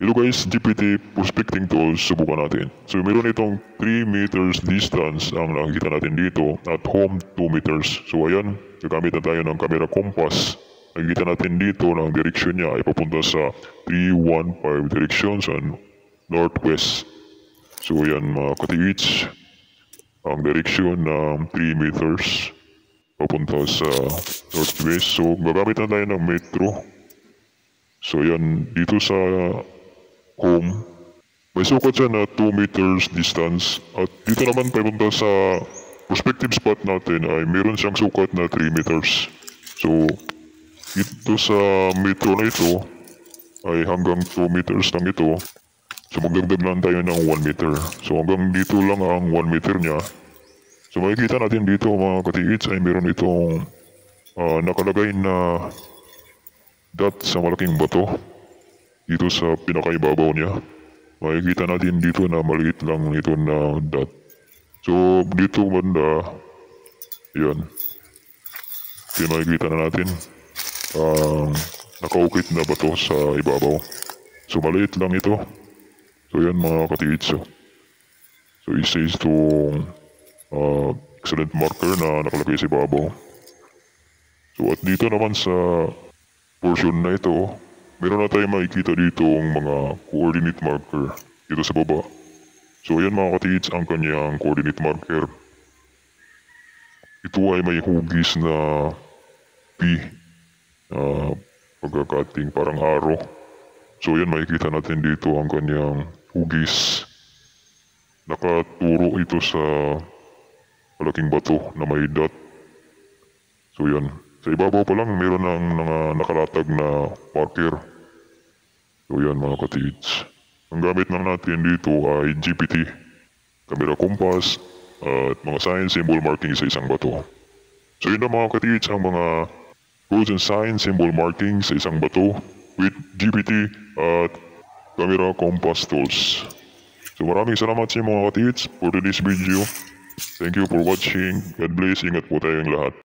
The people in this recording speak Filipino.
Hello guys, GPT Prospecting Tools, subukan natin. So meron itong 3 meters distance ang nakikita natin dito at home 2 meters. So ayan, gagamit na tayo ng camera compass. Nakikita natin dito ng direksyon niya ay papunta sa 315 direction sa northwest. So ayan mga katiits, ang direksyon ng 3 meters papunta sa northwest. So gagamit na tayo ng metro. So ayan, dito sa home, may sukat siya na 2 meters distance at dito naman papunta sa prospective spot natin ay meron siyang sukat na 3 meters. So dito sa metro na ito ay hanggang 2 meters lang ito. So magdagdag lang tayo ng 1 meter. So hanggang dito lang ang 1 meter niya. So makikita natin dito mga katiits ay meron itong nakalagay na dot sa malaking bato dito sa pinakaibabaw niya. Makikita natin dito na maliit lang ito na dot. So dito banda, yan, makikita na natin ang nakaukit na bato sa ibabaw. So maliit lang ito. So yan mga katiits. So isa itong excellent marker na nakalagay sa ibabaw. So at dito naman sa portion na ito, meron na tayong makikita dito ang mga coordinate marker dito sa baba. So ayan mga katiits ang kanyang coordinate marker. Ito ay may hugis na P, pagkakating parang arrow. So ayan makikita natin dito ang kanyang hugis. Nakaturo ito sa malaking bato na may dot. So yan, sa ibabaw pa lang meron ng nakalatag na marker. So yan mga katiits. Ang gamit lang natin dito ay GPT, camera compass, at mga sign symbol marking sa isang bato. So yun na mga katiits ang mga rules and sign symbol marking sa isang bato with GPT at camera compass tools. So maraming salamat sa inyo mga katiits for today's video. Thank you for watching. God bless. Ingat po tayong lahat.